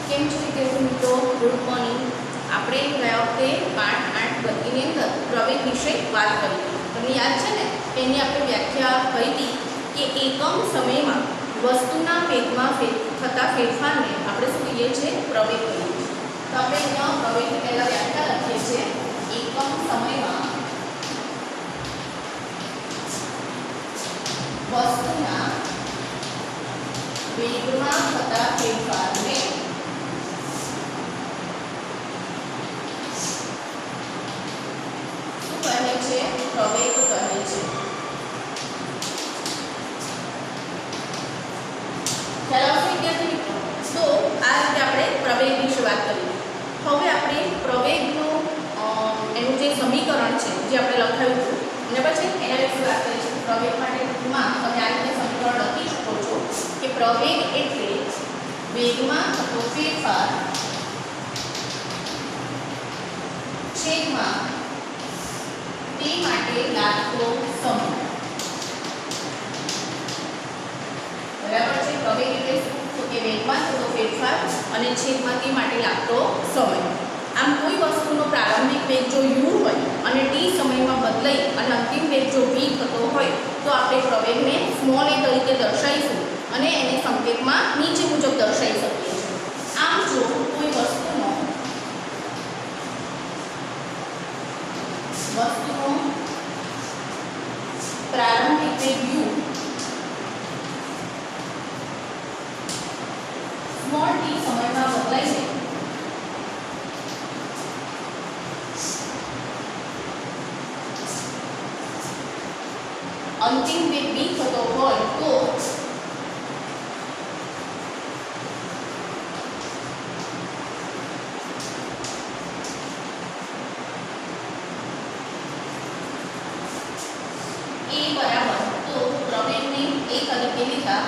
કેમ છો વિદ્યાર્થી મિત્રો? Good morning. આપણે ગયા વખતે પાઠ 8 ગતિની અંદર પ્રવેગ વિશે વાત કરી. તમને યાદ છે ને? એની આપણે વ્યાખ્યા કરી હતી કે એકમ સમયમાં વસ્તુના વેગમાં થતા ફેરફારને આપણે શું કહીએ છીએ? પ્રવેગ કહીએ છીએ. તો આપણે અહીંયા પ્રવેગની પહેલાં વ્યાખ્યા લખીએ છીએ. એકમ સમયમાં વસ્તુના વેગમાં થતા ફેરફારને શું કહે છે? પ્રવેગ કહે છે. ખ્યાલ આવશે વિદ્યાર્થી મિત્રો? તો આ રીતે આપણે પ્રવેગ વિશે વાત કરી. હવે આપણે પ્રવેગનું એનું જે સમીકરણ છે જે આપણે લખાયું હતું અને પછી એના વિશે વાત કરી છે. પ્રવેગ માટે ટૂંકમાં તમે આ રીતે સમીકરણ લખી શકો છો કે પ્રવેગ એટલે વેગમાં થતો ફેરફાર છેદમાં તે માટે લાગતો સમય. બરાબર છે? પ્રવેગ એટલે શું? તો કે વેગમાં થતો ફેરફાર અને છેદમાં તે માટે લાગતો સમય. આમ કોઈ વસ્તુનો પ્રારંભિક વેગ જો u હોય અને t સમયમાં બદલાઈ અને અંતિમ વેગ જો v થતો હોય તો આપણે પ્રવેગને સ્મોલ a તરીકે દર્શાવીશું અને એને સંકેતમાં નીચે મુજબ દર્શાવી શકીએ છીએ. આમ જો કોઈ વસ્તુનો પ્રારંભિક વેગ u સ્મોલ t સમયમાં બદલાય છે અંતિમ વેગ v થતો હોય તો a બરાબર તો પ્રવેગને a તરીકે લીધા.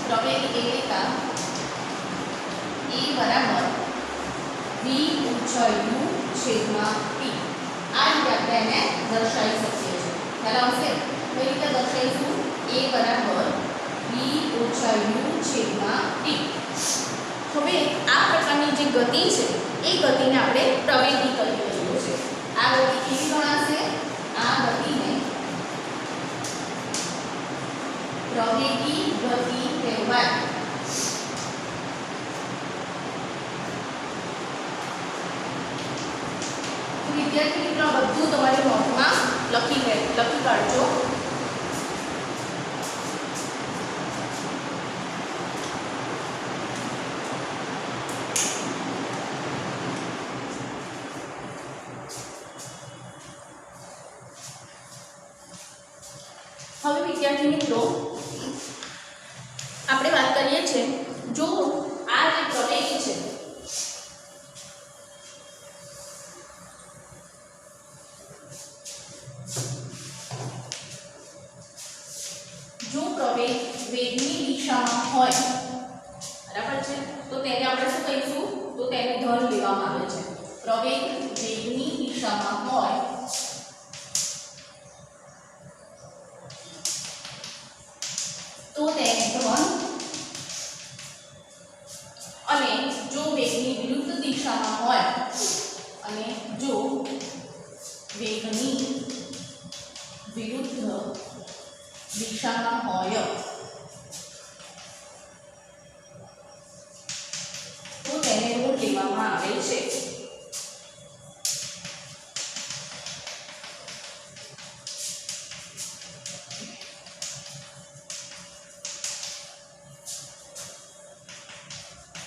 પ્રવેગ a લેતા a બરાબર v ઊંચાઈ u છેદમાં t. આ રીતે આપણે એને દર્શાવી શકીએ છીએ. ખ્યાલ આવશે? કઈ રીતે દર્શાવીશું? a બરાબર v ઊંચાઈ u છેદમાં t. હવે આ પ્રકારની જે ગતિ છે એ ગતિને આપણે પ્રવેગી કરી રહ્યું છે. આ ગતિ કેવી ગણાશે? આ ગતિને પ્રવેગી ગતિ કહેવાય. વિદ્યાર્થી મિત્રો બધું તમારી નોટમાં લખી કાઢજો. હવે વિદ્યાર્થી મિત્રો આપણે વાત કરીએ છીએ જો આ જે પ્રવેગ છે જો પ્રવેગ વેગની દિશામાં હોય બરાબર છે તો તેને આપણે શું કહીશું? તો તેને ધન લેવામાં આવે છે. પ્રવેગ વેગની દિશામાં હોય તો તેને ધન અને જો વેગની વિરુદ્ધ દિશામાં હોય અને જો વેગની વિરુદ્ધ દિશામાં હોય તો તેને ઋણ લેવામાં આવે છે.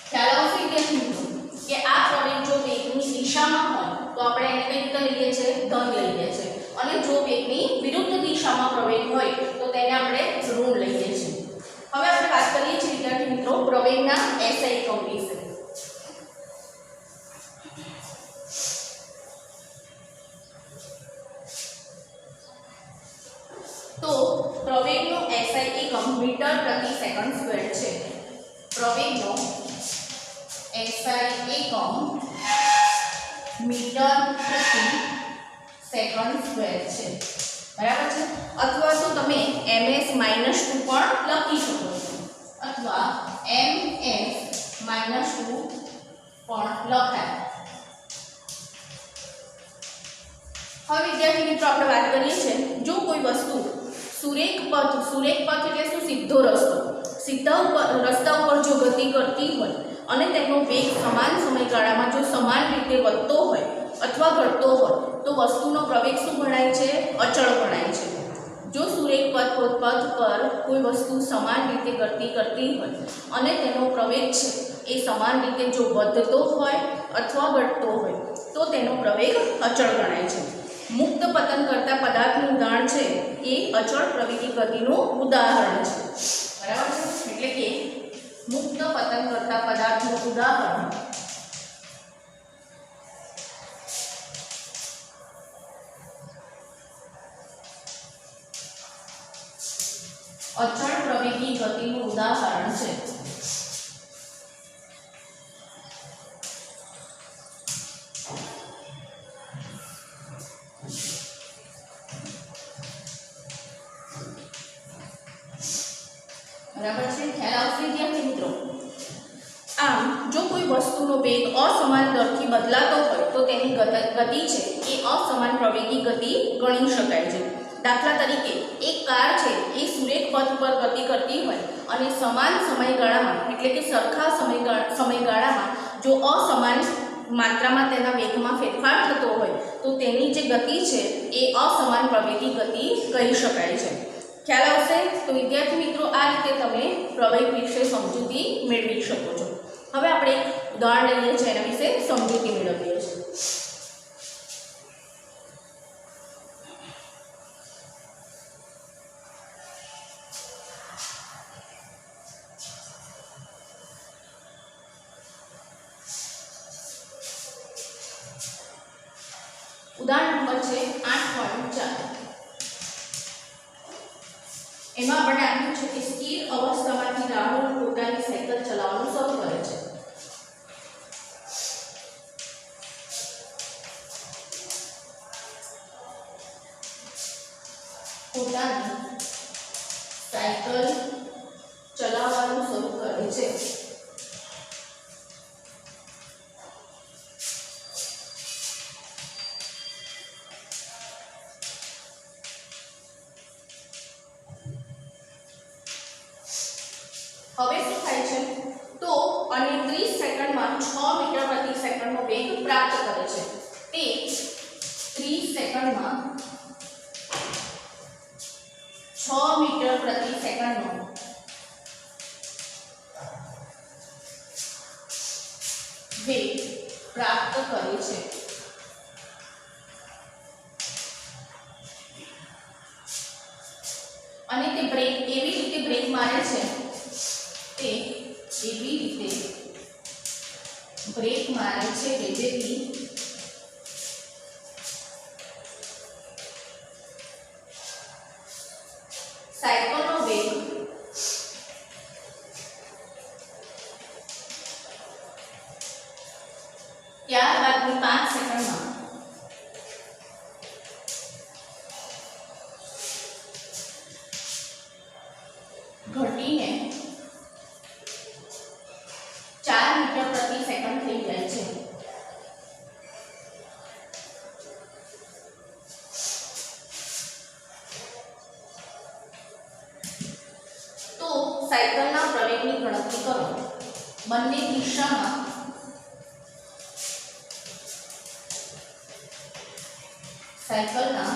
ખ્યાલ આવશે વિદ્યાર્થી મિત્રો કે આ પ્રવેગ જો વેગની દિશામાં હોય તો આપણે એને કઈ રીતે લઈએ છીએ? ધન લઈએ છીએ. અને જો વેગની વિરુદ્ધ દિશામાં પ્રવેગ હોય તો તેને આપણે ઋણ લઈએ છીએ. હવે આપણે વાત કરીએ છીએ વિદ્યાર્થી મિત્રો પ્રવેગના SI એકમ વિશે. તો પ્રવેગનો SI એકમ મીટર પ્રતિ સેકન્ડ સ્ક્વેર છે. પ્રવેગનો SI એકમ મીટર પ્રતિ સેકન્ડ સ્ક્વેર છે. બરાબર છે? અથવા તો તમે ms - 2 પણ લખી શકો છો અથવા ms - 2 પણ લખાય। હવે વિદ્યાર્થી મિત્રો આપણે વાત કરીએ છીએ જો કોઈ વસ્તુ સુરેખ પથ એટલે શું? સીધો રસ્તો। સીધા રસ્તા ઉપર જો ગતિ કરતી હોય અને તેનો વેગ સમાન સમયગાળામાં જો સમાન રીતે વધતો હોય અથવા ઘટતો હોય તો વસ્તુનો પ્રવેગ શું ગણાય છે? અચળ ગણાય છે। જો સુરેખ પથ પર કોઈ વસ્તુ સમાન રીતે ગતિ કરતી હોય અને તેનો પ્રવેગ છે એ સમાન રીતે જો વધતો હોય અથવા ઘટતો હોય તો તેનો પ્રવેગ અચળ ગણાય છે। મુક્ત પતન કરતા પદાર્થનું ઉદાહરણ છે એ અચળ પ્રવેગી ગતિનું ઉદાહરણ છે। બરાબર છે? એટલે કે મુક્ત પતન કરતા પદાર્થનું ઉદાહરણ અચળ પ્રવેગી ગતિનું ઉદાહરણ છે। બરાબર છે? ખ્યાલ આવશે વિદ્યાર્થી મિત્રો? આમ જો કોઈ વસ્તુનો વેગ અસમાન દરથી બદલાતો હોય તો તેની ગતિ છે એ અસમાન પ્રવેગી ગતિ ગણી શકાય છે। દાખલા તરીકે એક કાર છે એ સુરેખ પથ પર ગતિ કરતી હોય અને સમાન સમયગાળામાં એટલે કે સરખા સમયગાળામાં જો અસમાન માત્રામાં તેના વેગમાં ફેરફાર થતો હોય તો તેની જે ગતિ છે એ અસમાન પ્રવેગી ગતિ કહી શકાય છે। ખ્યાલ આવશે? તો વિદ્યાર્થી મિત્રો આ રીતે તમે પ્રવેગ વિશે સમજૂતી મેળવી શકો છો। હવે આપણે એક ઉદાહરણ લઈએ છીએ એના વિશે સમજૂતી મેળવીએ છીએ। ઉદાહરણ નંબર છે 8.4। એમાં આપણે આપ્યું છે કે સ્થિર અવસ્થામાંથી રાહુલ પોતાની સાયકલ ચલાવવાનું શરૂ કરે છે। પોતાની સાયકલ ચલાવવાનું શરૂ કરે છે। હવે શું થાય છે તો અને 30 સેકન્ડમાં 6 મીટર પ્રતિ સેકન્ડનો વેગ પ્રાપ્ત કરે છે। તે 30 સેકન્ડમાં 6 મીટર પ્રતિ સેકન્ડનો વેગ પ્રાપ્ત કરે છે। અને તે એવી રીતે બ્રેક મારે છે તે એવી રીતે બ્રેક મારે છે કે જેથી સાયકલનો વેગ ત્યારબાદની 5 સેકન્ડમાં ઘટીને 4 મીટર પ્રતિ સેકન્ડ થઈ જાય છે। તો સાયકલના પ્રવેગની ગણતરી કરો। બંને દિશામાં સાયકલના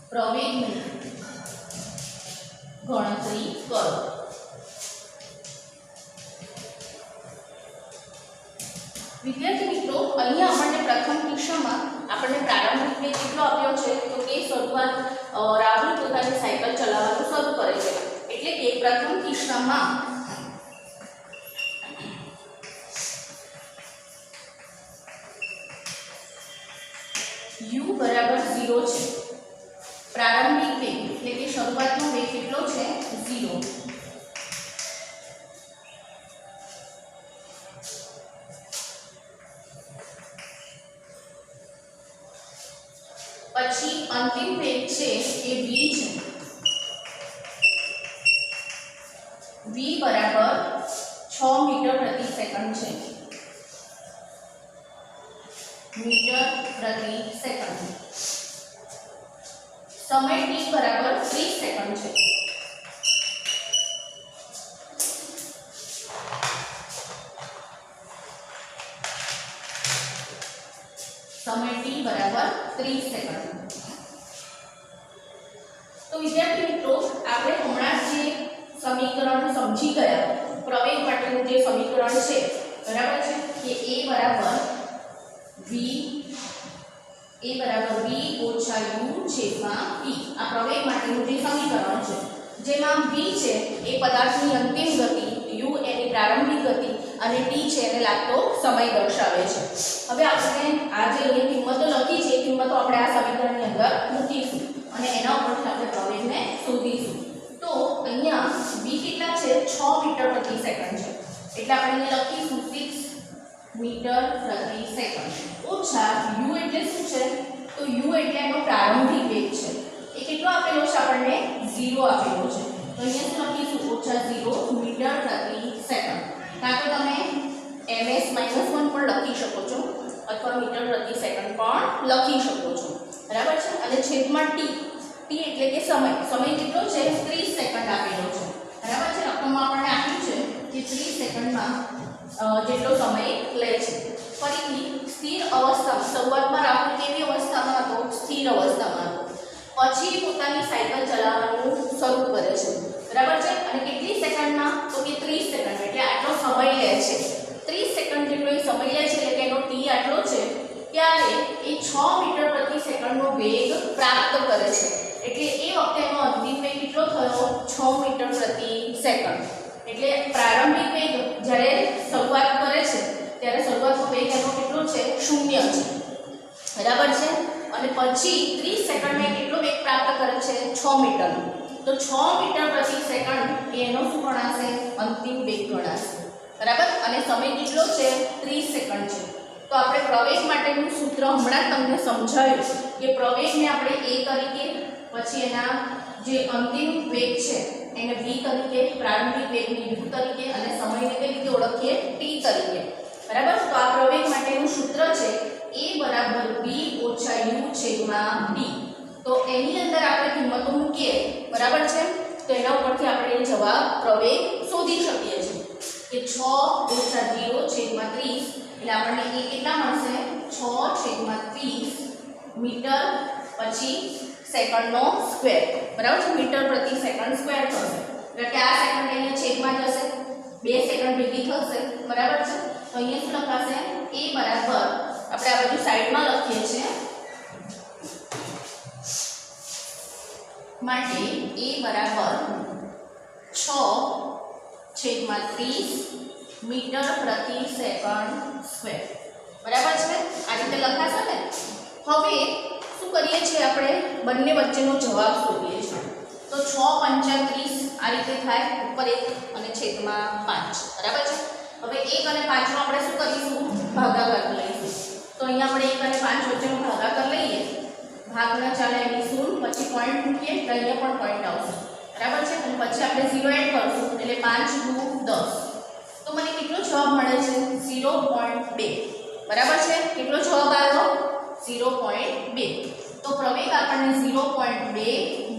પ્રવેગની ગણતરી કરો। વિદ્યાર્થી મિત્રો અહીંયા આપણને પ્રથમ કિસ્સામાં આપણને પ્રારંભિક વેગ કેટલો આપ્યો છે તો કે શરૂઆત રાહુલ પોતાની સાયકલ ચલાવવાનું શરૂ કરે છે એટલે કે પ્રથમ કિસ્સામાં u બરાબર 0 છે। પ્રારંભિક વેગ એટલે કે શરૂઆતનો વેગ કેટલો છે 0। પછી અંતિમ વેગ છે એ v છે। v બરાબર 6 6 મીટર પ્રતિ સેકન્ડ છે, મીટર પ્રતિ સેકન્ડ. સમય t બરાબર 30 સેકન્ડ છે. સમય t બરાબર 30 સેકન્ડ. તો વિદ્યાર્થી મિત્રો, આપણે હમણાં જે સમીકરણ સમજી ગયા, પ્રવેગ માટેનું જે સમીકરણ છે, બરાબર છે, કે a બરાબર v ઓછા u છેદમાં p. આ પ્રવેગ માટેનું જે સમીકરણ છે, જેમાં v છે એ પદાર્થની અંતિમ ગતિ, u એની પ્રારંભિક ગતિ અને t છે એને લાગતો સમય દર્શાવે છે. હવે આપણે આ જે અહીંયા કિંમતો લખી છે, એ કિંમતો આપણે આ સમીકરણની અંદર મૂકીશું અને એના ઉપરથી આપણે પ્રવેગને શોધીશું. તો અહીંયા v કેટલા છે? 6 મીટર પ્રતિ સેકન્ડ છે, એટલે આપણે અહીંયા લખીશું 6 મીટર પ્રતિ સેકન્ડ ઓછા u એટલે શું છે? તો u એટલે એનો પ્રારંભિક વેગ છે. એ કેટલો આપેલો છે? આપણને 0 આપેલો છે. તો અહીંયા શું લખીશું? ઓછા 0 મીટર પ્રતિ સેકન્ડ. કાં તો તમે ms -1 પણ લખી શકો છો અથવા મીટર પ્રતિ સેકન્ડ પણ લખી શકો છો, બરાબર છે. અને છેદમાં t એટલે કે સમય કેટલો છે? 30 સેકન્ડ આપેલો છે, બરાબર છે. રકમમાં આપણને આપ્યું છે કે 30 સેકન્ડમાં જેટલો સમય લે છે. ફરીથી સ્થિર અવસ્થામાં, શરૂઆતમાં રાહુલ કેવી અવસ્થામાં હતો? સ્થિર અવસ્થામાં હતો. પછી પોતાની સાયકલ ચલાવવાનું શરૂ કરે છે, બરાબર છે. અને કેટલી સેકન્ડમાં? તો કે 30 સેકન્ડ, એટલે આટલો સમય લે છે. 30 સેકન્ડ જેટલો એ સમય લે છે, એટલે કે એનો t આટલો છે. ત્યારે એ 6 મીટર પ્રતિ સેકન્ડનો વેગ પ્રાપ્ત કરે છે. એટલે એ વખતે એનો અંતિમ વેગ કેટલો થયો? 6 મીટર પ્રતિ સેકન્ડ. એટલે પ્રારંભિક વેગ જ્યારે શરૂઆત કરે છે ત્યારે શરૂઆતનો વેગ એનો કેટલો છે? 0 છે, બરાબર છે. અને પછી 30 સેકન્ડમાં કેટલો વેગ પ્રાપ્ત કરે છે? 6 મીટર. તો 6 મીટર પ્રતિ સેકન્ડ એનો શું ગણાશે? અંતિમ વેગ ગણાશે, બરાબર. અને સમય કેટલો છે? 30 સેકન્ડ છે. તો આપણે પ્રવેગ માટેનું સૂત્ર હમણાં તમને સમજાવ્યું કે પ્રવેગને આપણે a તરીકે, પછી એના જે અંતિમ વેગ છે એને v તરીકે, પ્રારંભિક વેગને u તરીકે અને સમયને કઈ રીતે ઓળખીએ? t તરીકે, બરાબર. તો આ પ્રવેગ માટેનું સૂત્ર છે a બરાબર v ઓછા u છેદમાં t. તો એની અંદર આપણે કિંમતો મૂકીએ, બરાબર છે. તો એના ઉપરથી આપણે જવાબ પ્રવેગ શોધી શકીએ છીએ કે 6 ઓછા 0 છેદમાં 30, એટલે આપણને એ કેટલા મળશે? 6 છેદમાં 30 મીટર પછી સેકન્ડનો સ્ક્વેર, બરાબર છે. મીટર પ્રતિ સેકન્ડ સ્ક્વેર થશે, એટલે કે આ સેકન્ડ અહીંયા છેદમાં જશે, 2 સેકન્ડ ભેગી થશે, બરાબર છે. તો અહીંયા શું લખાશે? a બરાબર, આપણે આ બાજુ સાઈડમાં લખીએ છીએ માટે a બરાબર 6 છેદમાં 30 મીટર પ્રતિ સેકન્ડ સ્ક્વેર, બરાબર છે. આ રીતે લખાશે ને. હવે શું કરીએ છીએ? આપણે બંને વચ્ચેનો જવાબ શોધીએ છીએ. તો 6 પંચા 30 આ રીતે થાય, ઉપર 1 અને છેદમાં 5, બરાબર છે. હવે 1 અને 5 નો આપણે શું કરીશું? ભાગાકાર લઈશું. તો અહીંયા આપણે 1 અને 5 વચ્ચેનો ભાગાકાર લઈએ, ભાગના ચાલે એની શૂન, પછી પોઈન્ટ મૂકીએ તો અહીંયા પણ પોઈન્ટ આવશે, બરાબર છે. અને પછી આપણે 0 એડ કરશું, એટલે 5 × 10. તો મને કેટલો જવાબ મળે છે? 0.2, બરાબર છે. કેટલો જવાબ આવ્યો? 0.2. તો પ્રવેગ આપણને 0.2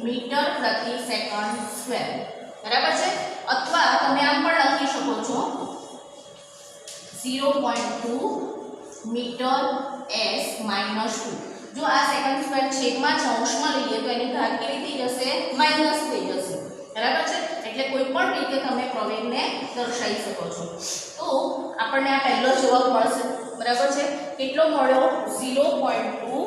મીટર પ્રતિ સેકન્ડ સ્ક્વેર, બરાબર છે. અથવા તમે આમ પણ લખી શકો છો 0.2 મીટર s -2. જો આ સેકન્ડ સ્ક્વેર છેદમાં છે, અંશમાં લઈએ તો એની ઘાત કેવી થઈ જશે? માઈનસ થઈ જશે, બરાબર છે. એટલે કોઈ પણ રીતે તમે પ્રવેગને દર્શાવી શકો છો. તો આપણને આ પહેલો જવાબ મળશે, બરાબર છે. કેટલો મળ્યો? 0.2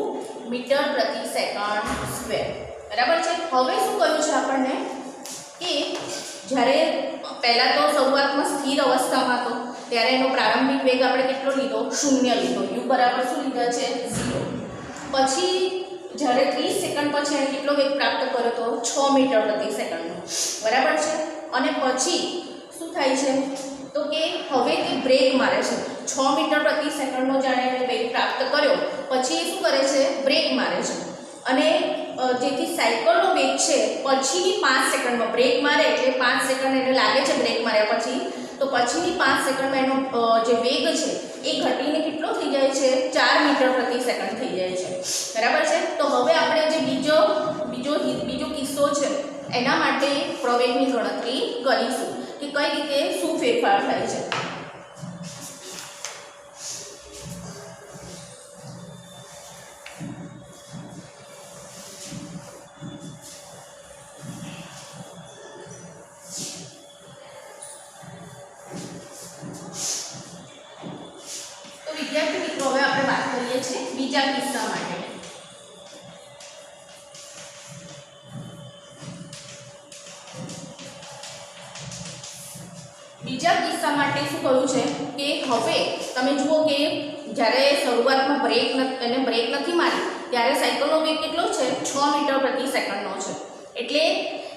મીટર પ્રતિ સેકન્ડ સ્ક્વેર, બરાબર છે. હવે શું કહ્યું છે આપણને કે જ્યારે પહેલા તો શરૂઆતમાં સ્થિર અવસ્થામાં હતો ત્યારે એનો પ્રારંભિક વેગ આપણે કેટલો લીધો? 0 લીધો. u બરાબર શું લીધા છે? 0. પછી જ્યારે 30 સેકન્ડ પછી એને કેટલો વેગ પ્રાપ્ત કર્યો તો? 6 મીટર પ્રતિ સેકન્ડનો, બરાબર છે. અને પછી શું થાય છે? તો કે હવે તે બ્રેક મારે છે. 6 મીટર પ્રતિ સેકન્ડનો જ્યારે એને વેગ પ્રાપ્ત કર્યો પછી શું કરે છે? બ્રેક મારે છે. અને જેથી સાયકલનો વેગ છે પછીની 5 સેકન્ડમાં બ્રેક મારે એટલે 5 સેકન્ડ એને લાગે છે બ્રેક માર્યા પછી, તો પછીની 5 સેકન્ડમાં એનો જે વેગ છે એ ઘટીને કેટલો થઈ જાય છે 4 મીટર પ્રતિ સેકન્ડ થઈ જાય છે બરાબર છે। તો હવે આપણે જે બીજો કિસ્સો છે એના માટે પ્રવેગની ગણતરી કરીશું કે કઈ રીતે શું ફેરફાર થાય છે। વિદ્યાર્થી મિત્રો હવે આપણે વાત કરીએ છીએ બીજા કિસ્સા માટે। બીજા કિસ્સા માટે શું કહ્યું છે કે હવે તમે જુઓ કે જ્યારે શરૂઆતમાં બ્રેક નથી મારી ત્યારે સાયકલનો વેગ કેટલો છે 6 મીટર પ્રતિ સેકન્ડનો છે। એટલે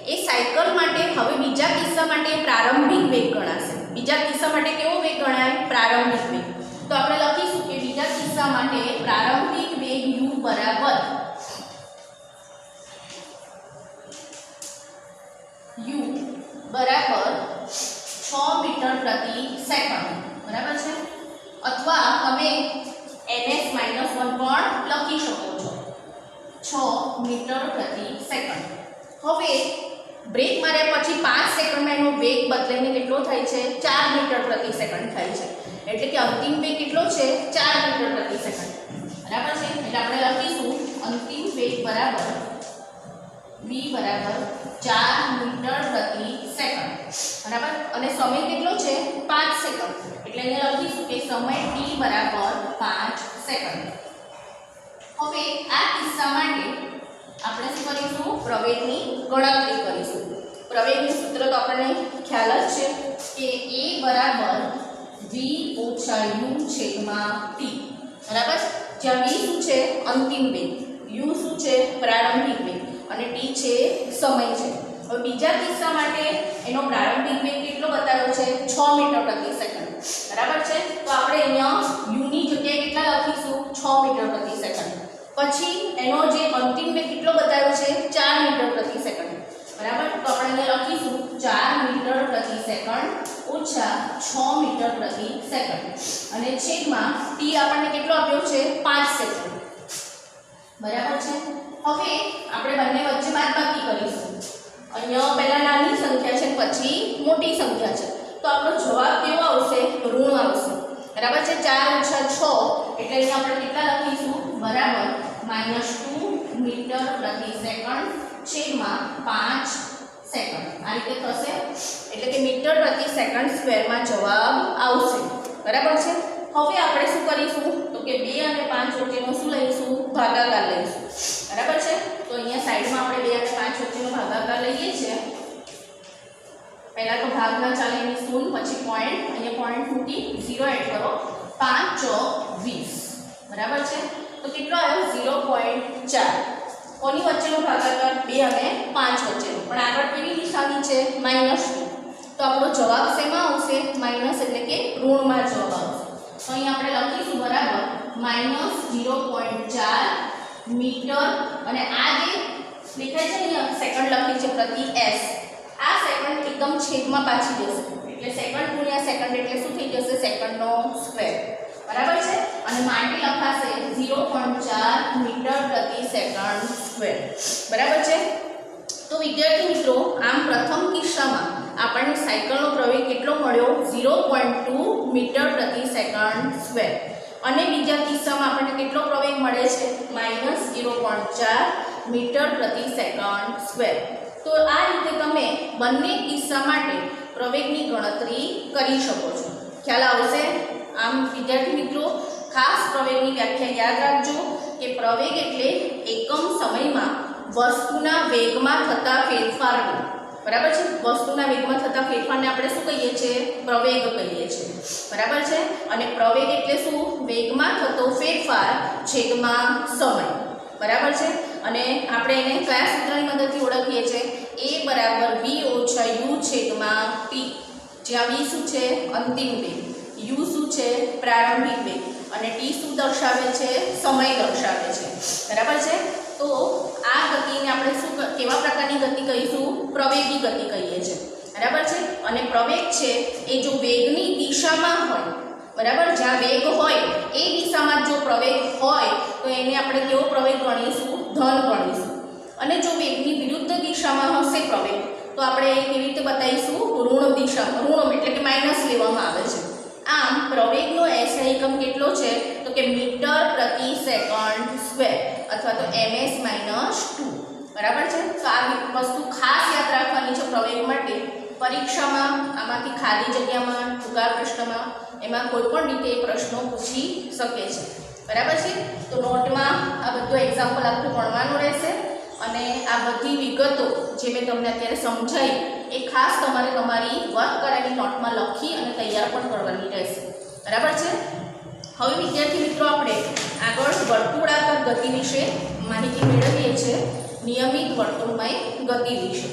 એ સાયકલ માટે હવે બીજા કિસ્સા માટે પ્રારંભિક વેગ ગણાશે। બીજા કિસ્સા માટે કેવો વેગ ગણાય પ્રારંભિક વેગ। તો આપણે લખીશું કે બીજા કિસ્સા માટે પ્રારંભિક વેગ u બરાબર 6 મીટર પ્રતિ સેકન્ડ બરાબર છે અથવા તમે ns - 1 પણ લખી શકો છો 6 મીટર પ્રતિ સેકન્ડ। હવે બ્રેક માર્યા પછી 5 સેકન્ડમાં એનો વેગ બદલાઈને કેટલો થાય છે 4 મીટર પ્રતિ સેકન્ડ થાય છે। એટલે કે અંતિમ વેગ કેટલો છે 4 મીટર પ્રતિ સેકન્ડ બરાબર છે। એટલે આપણે લખીશું અંતિમ વેગ બરાબર v બરાબર 4 મીટર પ્રતિ સેકન્ડ બરાબર અને સમય કેટલો છે 5 સેકન્ડ એટલે અહીંયા લખીશું કે સમય t બરાબર 5 સેકન્ડ। હવે આ કિસ્સા માટે આપણે શું કરીશું પ્રવેગની ગણતરી કરીશું। પ્રવેગનું સૂત્ર તો આપણને ખ્યાલ જ છે કે a બરાબર v ઓછા u છેદમાં t બરાબર। જ્યાં v શું છે અંતિમ વેગ, u શું છે પ્રારંભિક વેગ અને t છે સમય છે। હવે બીજા કિસ્સા માટે એનો પ્રારંભિક વેગ કેટલો બતાવ્યો છે 6 મીટર પ્રતિ સેકન્ડ બરાબર છે। તો આપણે અહીંયા u ની જગ્યાએ કેટલા લખીશું 6 મીટર પ્રતિ સેકન્ડ। પછી એનો જે અંતિમ વેગ કેટલો બતાવ્યો છે 4 મીટર પ્રતિ સેકન્ડ બરાબર। તો આપણે અહીંયા લખીશું 4 મીટર પ્રતિ સેકન્ડ ઓછા 6 મીટર પ્રતિ સેકન્ડ અને છેદમાં t આપણને કેટલો આપ્યો છે 5 સેકન્ડ બરાબર છે। હવે આપણે બંને વચ્ચે બાદબાકી કરીશું। અહીંયા પહેલા નાની સંખ્યા છે પછી મોટી સંખ્યા છે તો આપણો જવાબ કેવો આવશે ઋણ આવશે બરાબર છે। 4 ઓછા 6 એટલે અહીંયા આપણે કેટલા લખીશું બરાબર -2 મીટર પ્રતિ સેકન્ડ છેદમાં 5 સેકન્ડ આ રીતે થશે। એટલે કે મીટર પ્રતિ સેકન્ડ સ્ક્વેરમાં જવાબ આવશે બરાબર છે। હવે આપણે શું કરીશું તો કે 2 અને 5 વચ્ચેનો શું લઈશું ભાગાકાર લઈશું બરાબર છે। તો અહીંયા સાઈડમાં આપણે 2 અને 5 વચ્ચેનો ભાગાકાર લઈએ છીએ। પહેલા તો ભાગના ચાલે એની શૂન્ય પછી પોઈન્ટ અહીંયા પોઈન્ટ મૂકી 0 એડ કરો 5 ચોક 20 બરાબર છે। તો કેટલો આવ્યો 0.4 કોની વચ્ચેનો ભાગાકાર 2 અને 5 વચ્ચેનો પણ આગળ કેવી નિશાની છે -2 તો આપણો જવાબ શેમાં આવશે માઈનસ એટલે કે ઋણમાં જવાબ આવશે। તો અહીં આપણે લખીશું બરાબર -0.4 મીટર અને આ જે લખાય છે અહીંયા સેકન્ડ લખી છે પ્રતિ s આ સેકન્ડ એકદમ છેદમાં પાછી જશે એટલે સેકન્ડ ગુણ્યા સેકન્ડ એટલે શું થઈ જશે સેકન્ડનો સ્ક્વેર બરાબર છે અને માટે લખાશે 0.4 મીટર પ્રતિ સેકન્ડ સ્ક્વેર બરાબર છે। તો વિદ્યાર્થી મિત્રો આમ પ્રથમ કિસ્સામાં આપણને સાયકલનો પ્રવેગ કેટલો મળ્યો 0.2 મીટર પ્રતિ સેકન્ડ સ્ક્વેર અને બીજા કિસ્સામાં આપણને કેટલો પ્રવેગ મળે છે -0.4 મીટર પ્રતિ સેકન્ડ સ્ક્વેર। તો આ રીતે તમે બંને કિસ્સા માટે પ્રવેગની ગણતરી કરી શકો છો ખ્યાલ આવશે। આમ વિદ્યાર્થી મિત્રો ખાસ પ્રવેગની વ્યાખ્યા યાદ રાખજો કે પ્રવેગ એટલે એકમ સમયમાં વસ્તુના વેગમાં થતા ફેરફારને બરાબર છે। વસ્તુના વેગમાં થતા ફેરફારને આપણે શું કહીએ છીએ પ્રવેગ કહીએ છીએ બરાબર છે। અને પ્રવેગ એટલે શું વેગમાં થતો ફેરફાર છેદમાં સમય બરાબર છે। અને આપણે એને કયા સૂત્રની મદદથી ઓળખીએ છીએ a બરાબર v ઓછા u છેદમાં t જ્યાં v શું છે અંતિમ વેગ u શું છે પ્રારંભિક વેગ અને t શું દર્શાવે છે સમય દર્શાવે છે બરાબર છે। તો આ ગતિને આપણે શું કેવા પ્રકારની ગતિ કહીશું પ્રવેગી ગતિ કહીએ છીએ બરાબર છે। અને પ્રવેગ છે એ જો વેગની દિશામાં હોય, બરાબર, જ્યાં વેગ હોય એ દિશામાં જો પ્રવેગ હોય તો એને આપણે કેવો પ્રવેગ ગણીશું? ધન ગણીશું। અને જો વેગની વિરુદ્ધ દિશામાં હશે પ્રવેગ તો આપણે કેવી રીતે બતાવીશું? ઋણ દિશામાં, ઋણ એટલે કે માઇનસ લેવામાં આવે છે। આમ પ્રવેગનો SI એકમ કેટલો છે? તો કે મીટર પ્રતિ સેકન્ડ સ્ક્વેર અથવા તો ms-2, બરાબર છે। તો આ વસ્તુ ખાસ યાદ રાખવાની છે પ્રવેગ માટે। પરીક્ષામાં આમાંથી ખાલી જગ્યામાં, ટૂંકા પ્રશ્નમાં, એમાં કોઈ પણ રીતે પ્રશ્નો પૂછી શકે છે, બરાબર છે। તો નોટમાં આ બધું એક્ઝામ્પલ આખું ભણવાનું રહેશે અને આ બધી વિગતો જે મેં તમને અત્યારે સમજાવી એ ખાસ તમારે તમારી વર્ક કરેલી નોટમાં લખી અને તૈયાર પણ કરવાની રહેશે, બરાબર છે। હવે વિદ્યાર્થી મિત્રો આપણે આગળ વર્તુળાકાર ગતિ વિશે માહિતી મેળવીએ છીએ, નિયમિત વર્તુળમય ગતિ વિશે।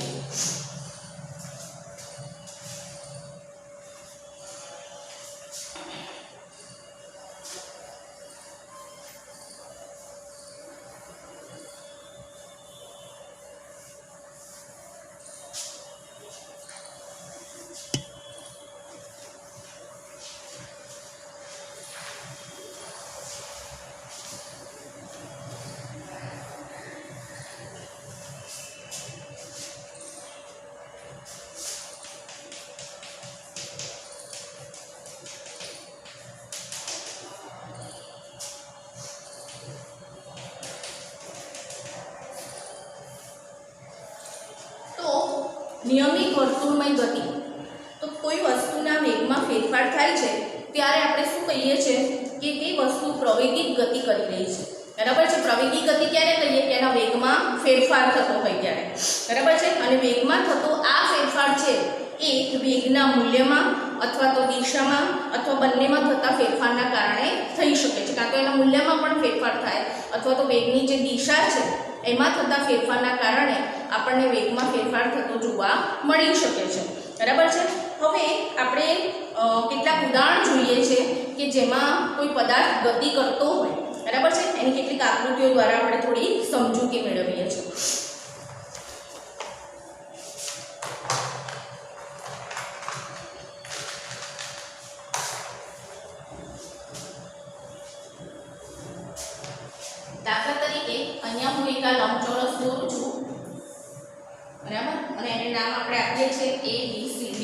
નિયમિત વર્તુળમય ગતિ, તો કોઈ વસ્તુના વેગમાં ફેરફાર થાય છે ત્યારે આપણે શું કહીએ છીએ? કે તે વસ્તુ પ્રવેગિક ગતિ કરી રહી છે, બરાબર છે। પ્રવેગિક ગતિ ક્યારે કહીએ? કે એના વેગમાં ફેરફાર થતો હોય ત્યારે, બરાબર છે। અને વેગમાં થતો આ ફેરફાર છે એ વેગના મૂલ્યમાં અથવા તો દિશામાં અથવા બંનેમાં થતા ફેરફારના કારણે થઈ શકે છે। કાં તો એના મૂલ્યમાં પણ ફેરફાર થાય અથવા તો વેગની જે દિશા છે એમાં થતા ફેરફારના કારણે આપણને વેગમાં ફેરફાર થતો જોવા મળી શકે છે, બરાબર છે। હવે આપણે કેટલાક ઉદાહરણ જોઈએ છે કે જેમાં કોઈ પદાર્થ ગતિ કરતો હોય, બરાબર છે। એની કેટલીક આકૃતિઓ દ્વારા આપણે થોડી સમજૂતી મેળવીએ છીએ। દાખલા તરીકે અહીંયા હું એક લંબચોરસ દોરું છું, બરાબર, અને એને નામ આપણે આપીએ છીએ ABCD।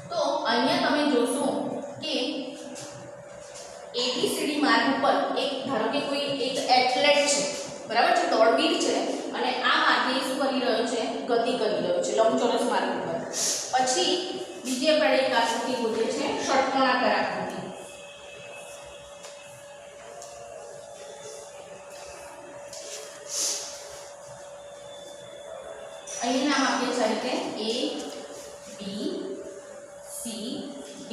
તો અહીંયા તમે જોશો કે ABCD માર્ગ ઉપર એક ધારો કે કોઈ એક એથ્લેટ છે, બરાબર છે, દોડવીર છે અને આ માર્ગે શું કરી રહ્યો છે? ગતિ કરી રહ્યો છે લંબચોરસ માર્ગ ઉપર। પછી બીજી આપણે એક આકૃતિ બોલીએ છીએ ષટ્કોણાકાર આકૃતિ। અહીં નામ આપીએ છીએ કે A B C D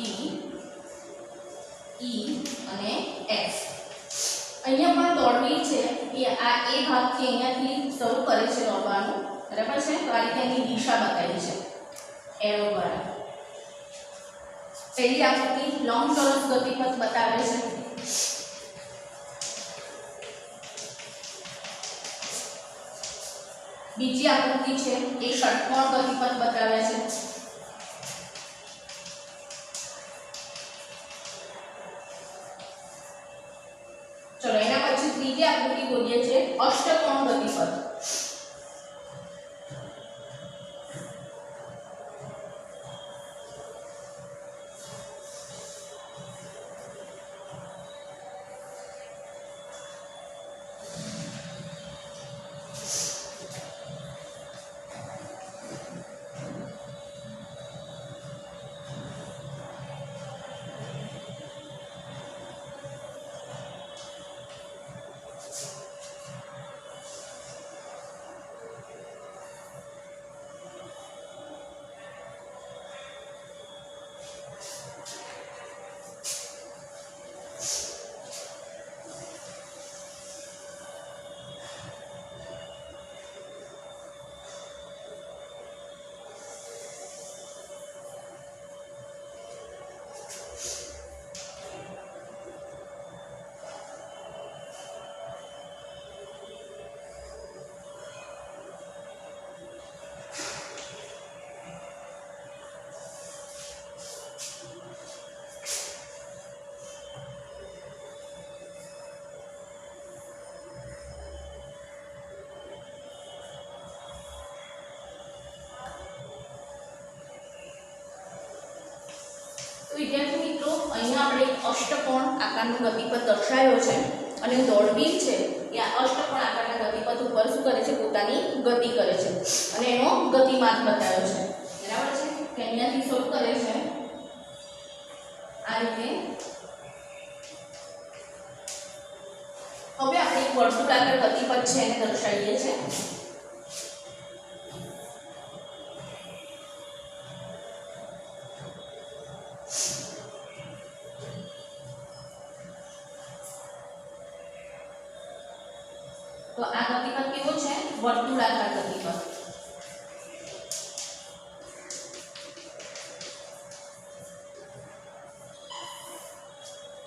E અને F। અહીંયા પણ દોડવી છે એ આ એ ભાગથી અહીંયાથી શરૂ કરે છે દોડવાનું, બરાબર છે। તો આ રીતે એની દિશા બતાવી છે એરો દ્વારા। પહેલી આકૃતિ લંબચોરસ ગતિપથ બતાવે છે, બીજી આકૃતિ છે એ ષટ્કોણ ગતિપથ બતાવે છે, ચલો એના પછી ત્રીજી આકૃતિ બોલીએ છીએ અષ્ટકોણ ગતિપથ। વિદ્યાર્થી મિત્રો અહીંયા આપણે એક અષ્ટકોણ આકારનો ગતિપથ દર્શાવ્યો છે અને દોડવીર છે એ આ અષ્ટકોણ આકારના ગતિપથ ઉપર શું કરે છે, પોતાની ગતિ કરે છે અને એનો ગતિમાર્ગ બતાવ્યો છે. બરાબર છે કે અહીંયાથી શરૂ કરે છે આ રીતે. હવે આપણે એક વર્તુળાકાર ગતિપથ છે એને દર્શાવીએ છીએ. તો આ ગતિપથ કેવો છે, વર્તુળાકાર ગતિપથ.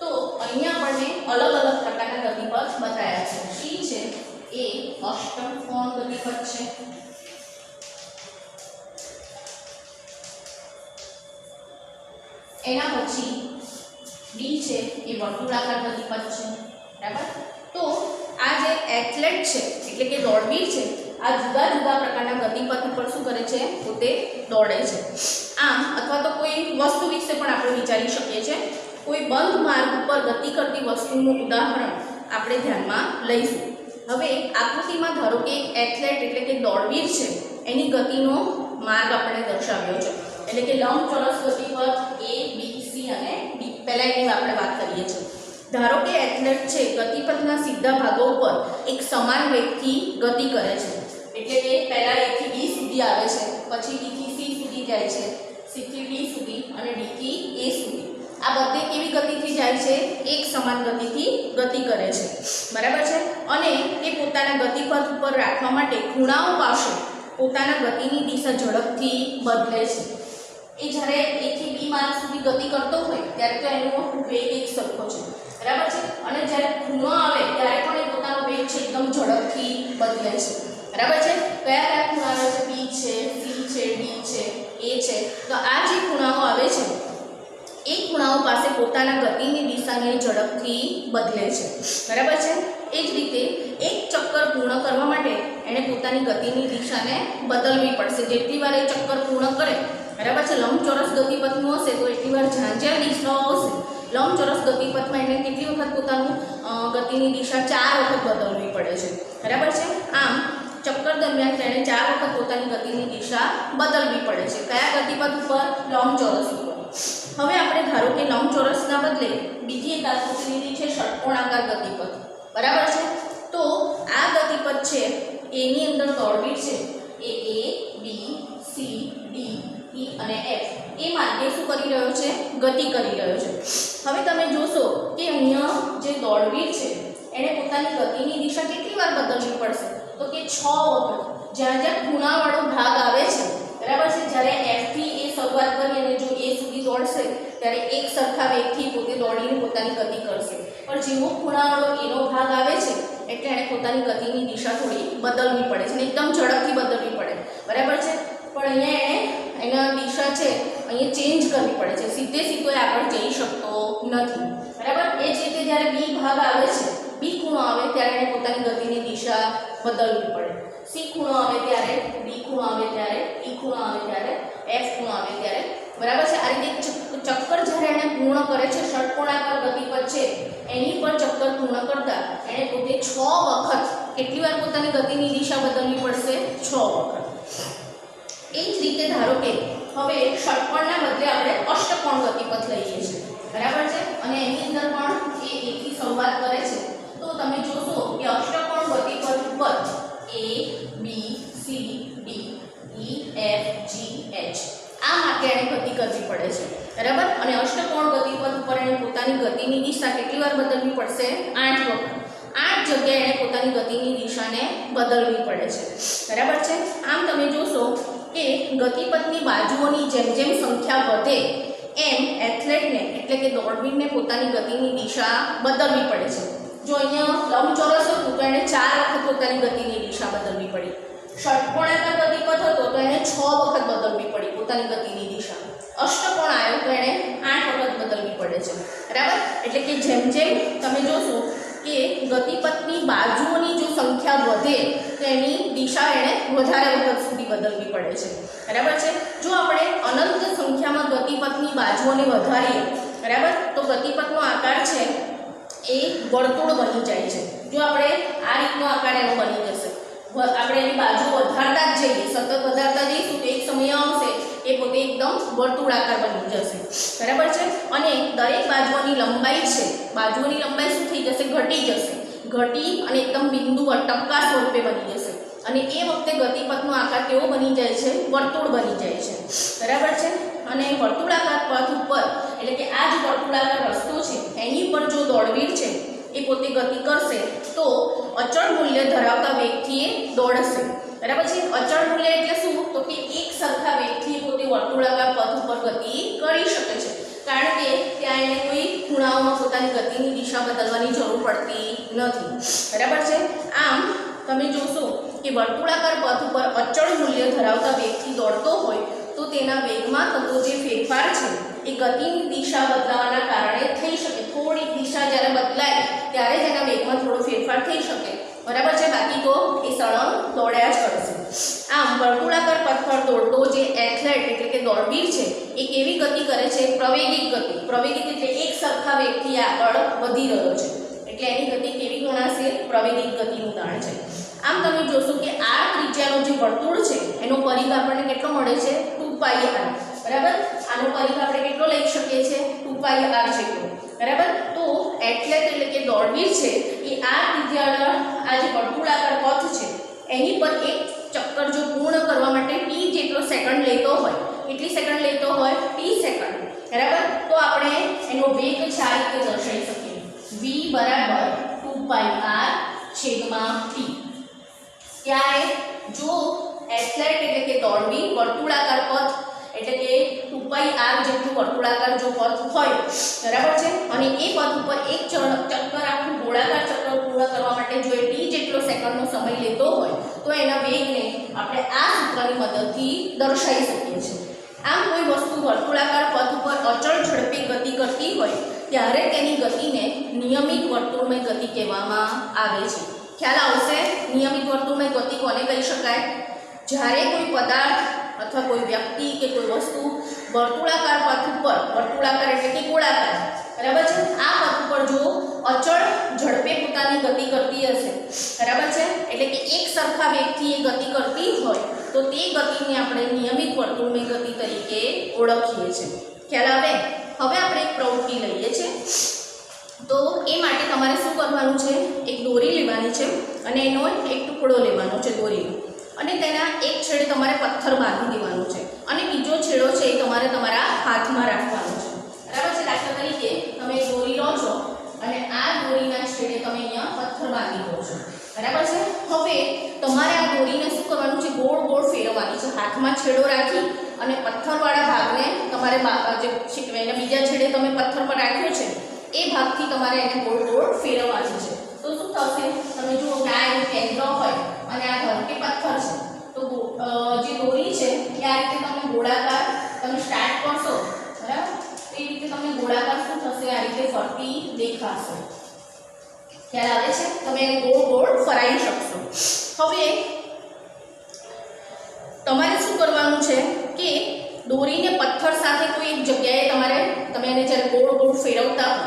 તો અહીંયા આપણને અલગ અલગ પ્રકારના ગતિપથ બતાવ્યા છે. સી છે એ અષ્ટકોણ ગતિપથ છે. એના પછી ડી છે એ વર્તુળાકાર ગતિપથ છે. બરાબર. તો આ જે એથ્લેટ છે એટલે કે દોડવીર છે આ જુદા જુદા પ્રકારના ગતિપથ ઉપર શું કરે છે, પોતે દોડે છે. આમ અથવા તો કોઈ વસ્તુ વિશે પણ આપણે વિચારી શકીએ છીએ. કોઈ બંધ માર્ગ ઉપર ગતિ કરતી વસ્તુનું ઉદાહરણ આપણે ધ્યાનમાં લઈશું. હવે આકૃતિમાં ધારો કે એક એથ્લેટ એટલે કે દોડવીર છે એની ગતિનો માર્ગ આપણે દર્શાવ્યો છે. એટલે કે લંબચોરસ ગતિપથ A B C અને D. પહેલા એની આપણે વાત કરીએ છીએ. ધારો કે એથ્લેટ છે ગતિપથના સીધા ભાગો ઉપર એક સમાન વેગથી ગતિ કરે છે. એટલે કે પહેલા A થી B સુધી આવે છે, પછી B થી C સુધી જાય છે, C થી D સુધી અને D થી A સુધી. આ બધે કેવી ગતિથી જાય છે, એક સમાન ગતિથી ગતિ કરે છે. બરાબર છે. અને એ પોતાના ગતિપથ ઉપર રાખવા માટે ખૂણાઓ પાસે પોતાના ગતિની દિશા ઝડપથી બદલે છે. એ જ્યારે A થી B માર્ગ સુધી ગતિ કરતો હોય ત્યારે તો એનો વેગ એક સરખો છે. બરાબર છે. અને જ્યારે ખૂણો આવે ત્યારે પણ એ પોતાનો વેગ છે એકદમ ઝડપથી બદલે છે. બરાબર છે. કયા કયા ખૂણા આવે છે, B છે, C છે, D છે, A છે. તો આ જે ખૂણાઓ આવે છે એ ખૂણાઓ પાસે પોતાના ગતિની દિશાને ઝડપથી બદલે છે. બરાબર છે. એ જ રીતે એક ચક્કર પૂર્ણ કરવા માટે એણે પોતાની ગતિની દિશાને બદલવી પડશે. જેટલી વાર એ ચક્કર પૂર્ણ કરે, બરાબર છે, લંબચોરસ ગતિપથનું હશે તો એટલી વાર જ્યાં જ્યાં દિશાઓ આવશે લંબચોરસ ગતિપથમાં એને કેટલી વખત પોતાનું ગતિની દિશા 4 વખત બદલવી પડે છે. બરાબર છે. આમ ચક્કર દરમિયાન તેણે 4 વખત પોતાની ગતિની દિશા બદલવી પડે છે. કયા ગતિપથ ઉપર, લંબચોરસ ઉપર. હવે આપણે ધારો કે લંબચોરસના બદલે બીજી એક આકૃતિ લીધી છે ષટકોણાકાર ગતિપથ. બરાબર છે. તો આ ગતિપથ છે એની અંદર દોડવીર છે એ A B C D E અને F એ માર્ગે શું કરી રહ્યો છે, ગતિ કરી રહ્યો છે. હવે તમે જોશો કે અહીંયા જે દોડવીર છે એણે પોતાની ગતિની દિશા કેટલી વાર બદલવી પડશે, તો કે 6 વખત. જ્યાં જ્યાં ખૂણાવાળો ભાગ આવે છે, બરાબર છે, જ્યારે F થી એ શરૂઆત કરી અને જો A સુધી દોડશે ત્યારે એક સરખા વેગથી પોતે દોડીને પોતાની ગતિ કરશે. પણ જેવો ખૂણાવાળો એનો ભાગ આવે છે એટલે એણે પોતાની ગતિની દિશા થોડી બદલવી પડે છે અને એકદમ ઝડપથી બદલવી પડે. બરાબર છે. પણ અહીંયા એના દિશા છે અહીંયા ચેન્જ કરવી પડે છે. સીધે સીધો આગળ જઈ શકતો નથી. બરાબર. એ જ રીતે જ્યારે B ભાગ આવે છે, B ખૂણો આવે ત્યારે એને પોતાની ગતિની દિશા બદલવી પડે. C ખૂણો આવે ત્યારે, D ખૂણો આવે ત્યારે, E ખૂણો આવે ત્યારે, F ખૂણો આવે ત્યારે. બરાબર છે. આ રીતે ચક્કર જ્યારે એને પૂર્ણ કરે છે, ષટકોણાકાર ગતિપથ છે એની પર ચક્કર પૂર્ણ કરતા એને પોતે 6 વખત કેટલી વાર પોતાની ગતિની દિશા બદલવી પડશે, 6 વખત. એ જ રીતે ધારો કે હવે ષટકોણના બદલે આપણે અષ્ટકોણ ગતિપથ લઈએ છીએ. બરાબર છે. અને એની અંદર પણ એ એકથી શરૂઆત કરે છે. તો તમે જોશો કે અષ્ટકોણ ગતિપથ ઉપર A B C D E F G H આ માટે એને ગતિ કરવી પડે છે. બરાબર. અને અષ્ટકોણ ગતિપથ ઉપર એને પોતાની ગતિની દિશા કેટલી વાર બદલવી પડશે, 8 વખત. 8 જગ્યાએ એને પોતાની ગતિની દિશાને બદલવી પડે છે. બરાબર છે. આમ તમે જોશો કે ગતિપથની બાજુઓની જેમ જેમ સંખ્યા વધે એમ એથ્લેટને એટલે કે દોડવીરને પોતાની ગતિની દિશા બદલવી પડે છે. જો અહીંયા લંબચોરસ હતું તો એને 4 વખત પોતાની ગતિની દિશા બદલવી પડી. ષટકોણાકાર ગતિપથ હતો તો એને 6 વખત બદલવી પડી પોતાની ગતિની દિશા. અષ્ટકોણ આવ્યો તો એને 8 વખત બદલવી પડે છે. બરાબર. એટલે કે જેમ જેમ તમે જોશો કે ગતિપથની બાજુઓની જો સંખ્યા સંખ્યા વધે તો એની દિશા એણે વધારે વખત સુધી બદલવી પડે છે, બરાબર છે। જો આપણે અનંત સંખ્યામાં ગતિપથની બાજુઓને વધારીએ, બરાબર, તો ગતિપથનો આકાર છે એ વર્તુળ બની જાય છે। જો આપણે આ રીતનો આકાર એનો બની જશે, આપણે એની બાજુ વધારતા જ જઈએ, સતત વધારતા જઈશું તો એક સમય આવશે એ પોતે એકદમ વર્તુળાકાર બની જશે, બરાબર છે। અને દરેક બાજુઓની લંબાઈ છે, બાજુઓની લંબાઈ શું થઈ જશે? ઘટી જશે, ઘટી અને એકદમ બિંદુ ટપકા સ્વરૂપે બની જશે અને એ વખતે ગતિપથનો આકાર કેવો બની જાય છે? વર્તુળ બની જાય છે, બરાબર છે। અને વર્તુળાકાર પથ ઉપર એટલે કે આ જે વર્તુળાકાર રસ્તો છે એની પર જો દોડવીર છે એ પોતે ગતિ કરશે તો અચળ મૂલ્ય ધરાવતા વેગથી એ દોડશે, બરાબર છે। અચળ મૂલ્ય એટલે શું? તો કે એક સરખા વેગથી પોતે વર્તુળાકાર પથ ઉપર ગતિ કરી શકે છે, કારણ કે ત્યાં એને કોઈ ખૂણાઓમાં પોતાની ગતિની દિશા બદલવાની જરૂર પડતી નથી, બરાબર છે। આમ તમે જોશો કે વર્તુળાકાર પથ ઉપર અચળ મૂલ્ય ધરાવતા વેગથી દોડતો હોય તો તેના વેગમાં થતો જે ફેરફાર છે એ ગતિની દિશા બદલાવાના કારણે થઈ શકે। થોડી દિશા જ્યારે બદલાય ત્યારે જ એના વેગમાં થોડો ફેરફાર થઈ શકે, બરાબર છે, બાકી તો એ સળંગ દોડ્યા જ કરશે। આમ વર્તુળાકાર પથ પર દોડતો જે એથ્લેટ એટલે કે દોડવીર છે એ કેવી ગતિ કરે છે? પ્રવેગિક ગતિ। પ્રવેગિક એટલે એક સરખા વેગથી આગળ વધી રહ્યો છે એટલે એની ગતિ કેવી ગણાશે? પ્રવેગિક ગતિનું ઉદાહરણ છે। આમ તમે જોશો કે r ત્રિજ્યાનો જે વર્તુળ છે એનો પરિઘ આપણને કેટલો મળે છે? 2πr, બરાબર। આનો પરિઘ આપણે કેટલો લઈ શકીએ છીએ? 2πr જેટલો, બરાબર। તો એથ્લેટ એટલે કે દોડવીર છે એ r ત્રિજ્યાનો આ જે વર્તુળાકાર પથ છે એની પર એક ચક્કર જો પૂર્ણ કરવા માટે t જેટલો સેકન્ડ લેતો હોય, કેટલી સેકન્ડ લેતો હોય? t સેકન્ડ, બરાબર। તો આપણે એનો વેગ છે આ રીતે દર્શાવી શકીએ, v બરાબર 2πr/t। ત્યારે જો એથ્લેટ એટલે કે દોડવીર વર્તુળાકાર પથ એટલે કે 2πr જેટલું વર્તુળાકાર જો પથ હોય, બરાબર છે, અને એ પથ ઉપર એક ચક્કર આખું ગોળાકાર ચક્કર પૂર્ણ કરવા માટે જો એ t જેટલો સેકન્ડનો સમય લેતો હોય તો એના વેગને આપણે આ સૂત્રની મદદથી દર્શાવી શકીએ છીએ। આમ કોઈ વસ્તુ વર્તુળાકાર પથ ઉપર અચળ ઝડપે ગતિ કરતી હોય ત્યારે તેની ગતિને નિયમિત વર્તુળમય ગતિ કહેવામાં આવે છે। ખ્યાલ આવશે? નિયમિત વર્તુળમય ગતિ કોને કહી શકાય? જ્યારે કોઈ પદાર્થ અથવા કોઈ વ્યક્તિ કે કોઈ વસ્તુ વર્તુળાકાર પથ ઉપર, વર્તુળાકાર એટલે કે ગોળાકાર, બરાબર છે, આ પથ ઉપર જો અચળ ઝડપે પોતાની ગતિ કરતી હશે, બરાબર છે, એટલે કે એક સરખા વેગથી એ ગતિ કરતી હોય તો તે ગતિને આપણે નિયમિત વર્તુળમય ગતિ તરીકે ઓળખીએ છીએ। ખ્યાલ આવે? હવે આપણે એક પ્રવૃત્તિ લઈએ છીએ તો એ માટે તમારે શું કરવાનું છે? એક દોરી લેવાની છે અને એનો એક ટુકડો લેવાનો છે દોરીનો અને તેના એક છેડે તમારે પથ્થર બાંધી દેવાનો છે અને બીજો છેડો છે એ તમારે તમારા હાથમાં રાખવાનો છે, બરાબર છે। દાખલા તરીકે તમે દોરી લો છો અને આ દોરીના છેડે તમે અહીંયા પથ્થર બાંધી દો છો, બરાબર છે। હવે તમારે આ દોરીને શું કરવાનું છે? ગોળ ગોળ ફેરવવાની છે, હાથમાં છેડો રાખી અને પથ્થરવાળા ભાગને તમારે જે શીખવાય બીજા છેડે તમે પથ્થર પર રાખ્યો છે એ ભાગથી તમારે એને ગોળ ગોળ ફેરવવાની છે। તો શું થશે? તમે જુઓ કે આ એનું કેન્દ્ર હોય અને આ ધારો કે પથ્થર છે તો જે દોરી છે એ આ રીતે તમે ગોળાકાર તમે સ્ટાર્ટ કરશો, બરાબર, એ રીતે તમને ગોળાકાર શું થશે? આ રીતે ફરતી દેખાશે। ખ્યાલ આવે છે? તમે એને ગોળ ગોળ ફરાવી શકશો। હવે તમારે શું કરવાનું છે કે દોરીને પથ્થર સાથે કોઈ એક જગ્યાએ તમે એને જ્યારે ગોળ ગોળ ફેરવતા હો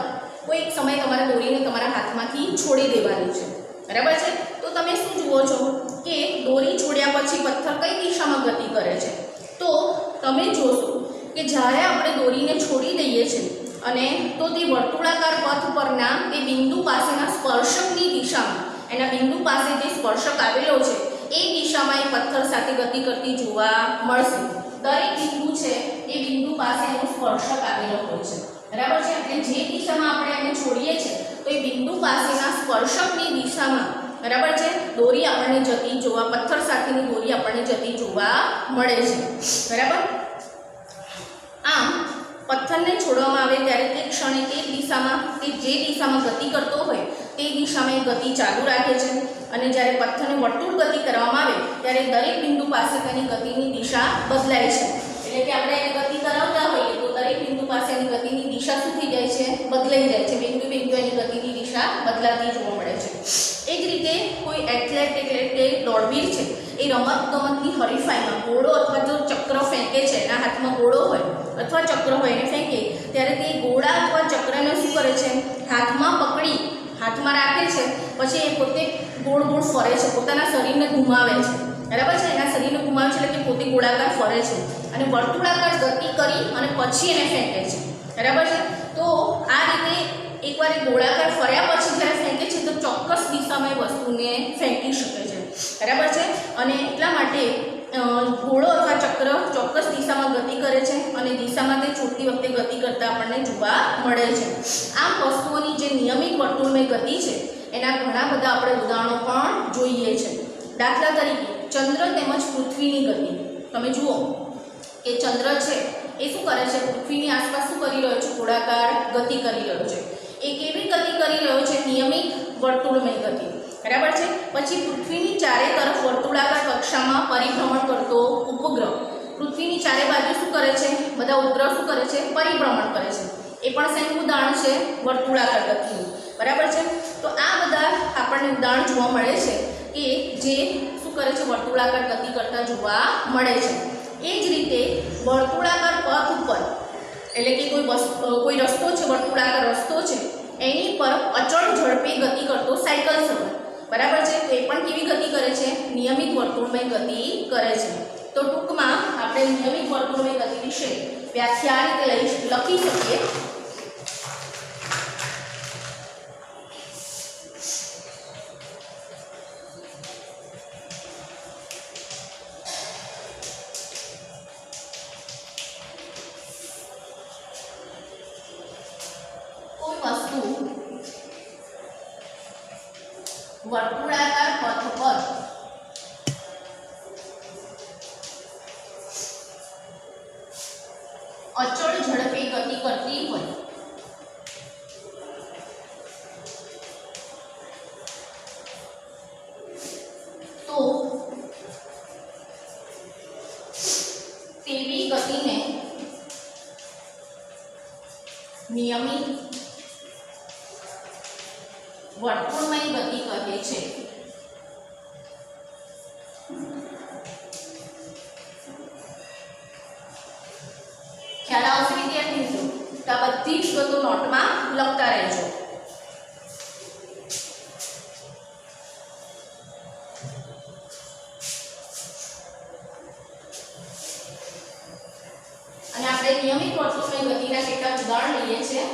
કોઈ એક સમય તમારે દોરીને તમારા હાથમાંથી છોડી દેવાની છે, બરાબર છે। તો તમે શું જુઓ છો કે દોરી છોડ્યા પછી પથ્થર કઈ દિશામાં ગતિ કરે છે? તો તમે જોશો કે જ્યારે આપણે દોરીને છોડી દઈએ છીએ અને તો તે વર્તુળાકાર પથ પરના તે બિંદુ પાસેના સ્પર્શકની દિશામાં, એના બિંદુ પાસે જે સ્પર્શક આવેલો છે એ દિશામાં એ પથ્થર સાથે ગતિ કરતી જોવા મળશે। દરેક બિંદુ છે એ બિંદુ પાસે એનો સ્પર્શક આવેલો હોય છે, બરાબર છે, એટલે જે દિશામાં આપણે એને છોડીએ છીએ તો એ બિંદુ પાસેના સ્પર્શકની દિશામાં, બરાબર છે, દોરી આપણને જતી જોવા, પથ્થર સાથેની દોરી આપણને જતી જોવા મળે છે, બરાબર। આમ પથ્થરને છોડવામાં આવે ત્યારે તે ક્ષણે તે દિશામાં, તે જે દિશામાં ગતિ કરતો હોય તે દિશામાં એ ગતિ ચાલુ રાખે છે અને જ્યારે પથ્થરને વર્તુળ ગતિ કરવામાં આવે ત્યારે દરેક બિંદુ પાસે તેની ગતિની દિશા બદલાય છે, એટલે કે આપણે એને ગતિ કરાવતા હોઈએ તો દરેક બિંદુ પાસે એની ગતિની દિશા શું થઈ જાય છે? બદલાઈ જાય છે, બિંદુ બિંદુ એની ગતિની દિશા બદલાતી જોવા મળે છે। એ જ રીતે કોઈ કોઈ એથ્લેટ એટલે કે દોડવીર છે એ રમતગમતની હરીફાઈમાં ઘોડો અથવા તો ચક્ર ફેંકે છે, એના હાથમાં ઘોડો હોય અથવા ચક્ર હોય એને ફેંકે ત્યારે તે ઘોડા અથવા ચક્રને શું કરે છે, હાથમાં પકડી હાથમાં રાખે છે, પછી એ પોતે ગોળ ગોળ ફરે છે, પોતાના શરીરને ઘુમાવે છે, બરાબર છે, એના શરીરને ઘુમાવે છે એટલે કે પોતે ગોળાકાર ફરે છે અને વર્તુળાકાર ગતિ કરી અને પછી એને ફેંકે છે, બરાબર છે. તો આ રીતે એકવાર એ ગોળાકાર ફર્યા પછી જ્યારે ફેંકે છે તો ચોક્કસ દિશામાં એ વસ્તુને ફેંકી શકે છે, બરાબર છે. અને એટલા માટે ઘોડો અથવા ચક્ર ચોક્કસ દિશામાં ગતિ કરે છે અને દિશામાં તે છોડતી વખતે ગતિ કરતા આપણને જોવા મળે છે. આમ વસ્તુઓની જે નિયમિત વર્તુળમય ગતિ છે એના ઘણા બધા આપણે ઉદાહરણો પણ જોઈએ છે. દાખલા તરીકે ચંદ્ર તેમજ પૃથ્વીની ગતિ. તમે જુઓ કે ચંદ્ર છે એ શું કરે છે, પૃથ્વીની આસપાસ શું કરી રહ્યો છે, ગોળાકાર ગતિ કરી રહ્યો છે. એ કેવી ગતિ કરી રહ્યો છે, નિયમિત વર્તુળમય ગતિ, બરાબર છે. પછી પૃથ્વીની ચારે તરફ વર્તુળાકાર કક્ષામાં પરિભ્રમણ કરતો ઉપગ્રહ, પૃથ્વીની ચારે બાજુ શું કરે છે, બધા ઉપગ્રહ શું કરે છે, પરિભ્રમણ કરે છે. એ પણ શેનું ઉદાહરણ છે, વર્તુળાકાર ગતિનું, બરાબર છે. તો આ બધા આપણને ઉદાહરણ જોવા મળે છે કે જે શું કરે છે, વર્તુળાકાર ગતિ કરતા જોવા મળે છે. એ જ રીતે વર્તુળાકાર પથ ઉપર એટલે કે કોઈ રસ્તો છે, વર્તુળાકાર રસ્તો છે, એની પર અચળ ઝડપે ગતિ કરતો સાયકલ સવાર, બરાબર છે. તો એ પણ કેવી ગતિ કરે છે, નિયમિત વર્તુળમય ગતિ કરે છે. તો ટૂંકમાં આપણે નિયમિત વર્તુળમય ગતિ વિશે વ્યાખ્યા આ રીતે લખી શકીએ. વર્તુળાકાર પથ પર અચળ ઝડપે ગતિ કરતી હોય તો તેવી ગતિને નિયમિત વર્તુળમય ગતિ કહે છે. ખ્યાલ આવશે વિદ્યાર્થી મિત્રો? તો આ બધી જ વિગતો નોટમાં લખતા રહેજો. અને આપણે નિયમિત વર્તુળમય ગતિના કેટલાક ઉદાહરણ લઈએ છીએ.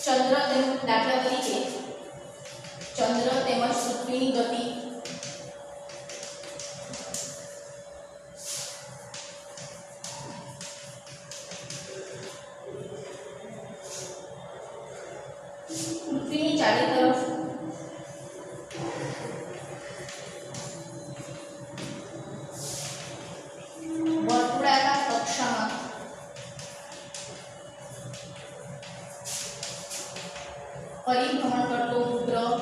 ચંદ્ર દાખલા તરીકે ચંદ્ર તેમજ પૃથ્વીની ગતિ, પૃથ્વીની ચારે તરફ વર્તુળાકાર કક્ષામાં પરિભ્રમણ કરતો ઉપગ્રહ,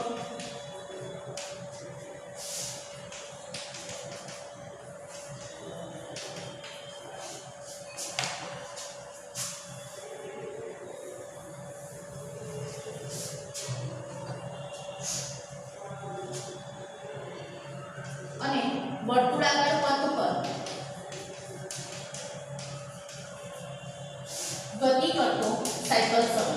અને વર્તુળાકાર પથ પર ગતિ કરતો સાયકલ સવાર.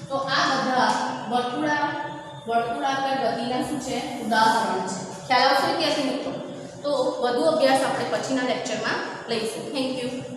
તો આ બધા વર્તુળાકાર ગતિના શું છે, ઉદાહરણ છે. ખ્યાલ આવશે વિદ્યાર્થી મિત્રો? તો વધુ અભ્યાસ આપણે પછીના લેક્ચરમાં લઈશું. Thank you.